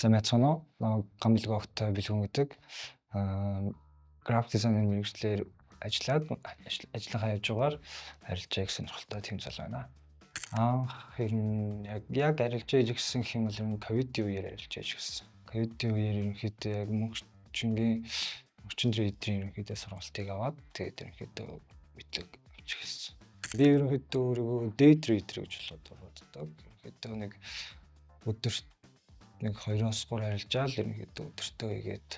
Сайн байцгаана уу? Гамбилгогт бэлгүн гэдэг. График дизайнер мэргэжлэр ажиллахаа явж байгаагаар арилжаа их сонирхолтой тийм зал байна. Анх яг арилжаа хийж гисэн гэх юм бол энэ ковидын үеэр арилжаа хийж гисэн. Ковидын үеэр ерөнхийдөө яг мөнгөчнгийн өчигдөр эдрийн ерөнхийдөө сургалтыг аваад тэгээд ерөнхийдөө битлэг авчих гэсэн. Би ерөнхийдөө өөрийгөө day trader гэж боддог. Ерөнхийдөө нэг өдөрт нэг 2-3 арилжаал ерөнхийдөө өдөртөө хийгээд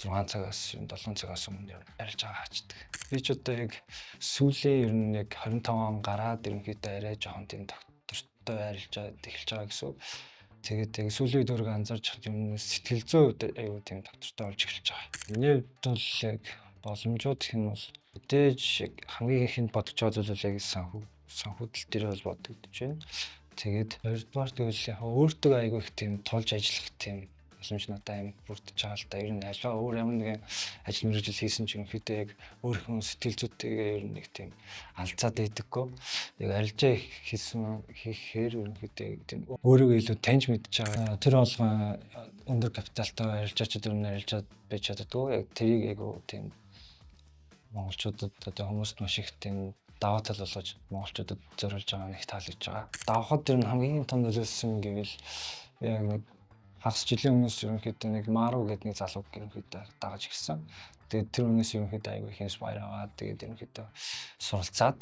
6 цагаас 7 цагаас өмнө арилжаа хаачдаг. Би ч одоо яг сүүлийн ер нь яг 25 он гараад ерөнхийдөө арай жоохон тийм доктортой арилжаад эхэлж байгаа гэсэн. Тэгээд яг сүүлийн үед өөрийгөө анзаарч юм сэтгэл зүйн хувьд аюу тийм доктортой болж эхэлж байгаа. Миний хувьд бол яг боломжууд гэх юм бол мэдээж яг хамгийн ихэнд бодож байгаа зүйл бол яг санхүүдэл дээр бол бодогдож байна. Тэгээд хоёрдугаар тэгвэл яг өөртөө аягүй их тийм тулж ажиллах тийм боломж надад аим бүрдэж байгаа л да. Ер нь ажлаа өөр ямар нэгэн ажил мэргэжил хийсэн ч ерөнхийдөө яг өөрийнхөө сэтгэл зүйтэйгээ ер нь нэг тийм алцаад байдаггүй. Яг арилжаа хийхээр ерөнхийдөө тийм өөрийгөө илүү таньж мэдж байгаа. Тэр болгон өндөр капиталтай арилжаачид ер нь арилжаад байж чаддгүй. Яг тэрийг айгүй тийм монголчуудад одоо хүмүүст маш их тийм даваа тал болгож монголчуудад зориулж байгаа нэг таалагдж байгаа. Давхад ер нь хамгийн том нөлөөлсөн гэвэл яг нэг хагас жилийн өмнөөс ерөнхийдөө нэг Мару гэдэг нэг залуу ерөнхийдөө дагаж ирсэн. Тэгээд тэр өмнөөс ерөнхийдөө аягүй их инспайр аваад тэгээд ерөнхийдөө суралцаад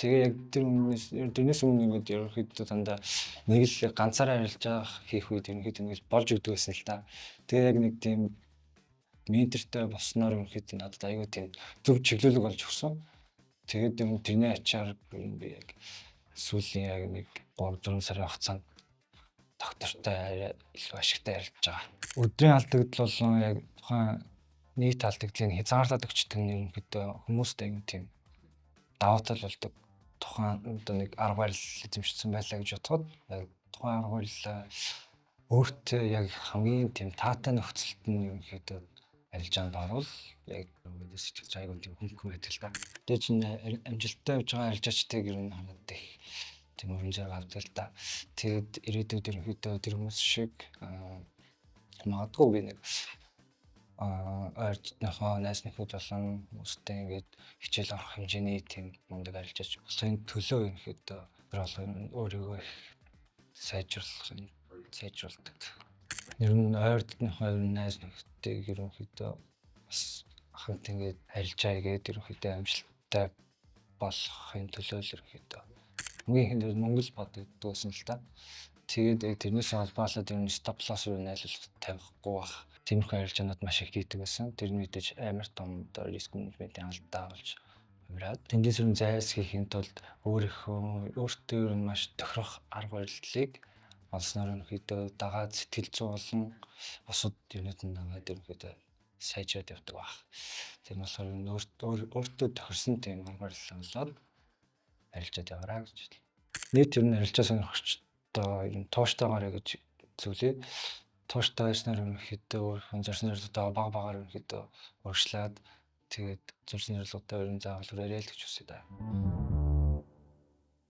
тэгээ яг тэрнээс өмнө ингээд ерөнхийдөө дандаа нэг л ганцаараа арилжаа хийх үед ерөнхийдөө нэг болж өгдөг байсан л та. Тэгээ яг нэг тийм ментортой болсноор ерөнхийдөө надад аягүй тийм зөв чиглүүлэг болж өгсөн. Тэгээд юм тэрний ачаар би яг сүүлийн яг нэг 3-4 сарын хугацаанд доктортой илүү ашигтай арилж байгаа. Өдрийн алдагдал болон яг тухайн нийт алдагдлыг хязгаарлаад өгчдөг нь ерөнхийдөө хүмүүст аягүй тийм даваа тал болдог. Тухайн одоо нэг арга барил эзэмшсэн байлаа гэж бодоход яг тухайн арга барилаа өөртөө яг хамгийн тийм таатай нөхцөлд нь ерөнхийдөө арилжаанд орвол яг өөдөө сэтгэл зүйн аягүй тийм хөнгөн байдаг л да. Тэгээ чинь амжилттай явж байгаа арилжаачдыг ер нь хараад их тийм өрн зэрэг авдаг л да. Тэгээд ирээдүйд ерөнхийдөө тэр хүмүүс шиг магадгүй би нэг ойртныхоо найз нөхөд болон хүмүүстэй ингээд хичээл авах хэмжээний тийм мундаг арилжаач болохын төлөө ерөнхийдөө өөрийгөө их сайжруулдаг. Ер нь ойртныхоо найз нөхдөйг ерөнхийдөө бас хамт ингээд арилжаа хийгээд ерөнхийдөө амжилттай болохын төлөө ерөнхийдөө хамгийн ихэнд Монгол бодогддог байсан л та. Тэгээд тэрнээс холбоолоод ер нь стоп лосс руу найлуулах тавихгүй бах. Тиймэрхүү арилжаанууд маш их хийдэг байсан. Тэр нь мэдээж амар том риск менежментийн алдаа болж хувираад. Тэндээс ер нь зайлсхийхийн тулд өөртөө ер нь маш тохирох арга барилыг олсноор ерөнхийдөө дагаад сэтгэл зүй болон бусад юмнууд нь дагаад ерөнхийдөө сайжраад явдаг баг. Тэр нь болохоор өөртөө тохирсон тийм арга барил олоод арилжаад яваарай гэж хэлээ. Нийт ер нь арилжаа сонирхогчдоо ер нь тууштайгаараа гэж зүйлээ. Тууштай байснаар ерөнхийдөө өөрийнхөө зорьсон зорилгодоо багаар ерөнхийдөө урагшлаад тэгээд зорьсон зорилгодоо ер нь заавал хүрээрэй л гэж хүсэж байна.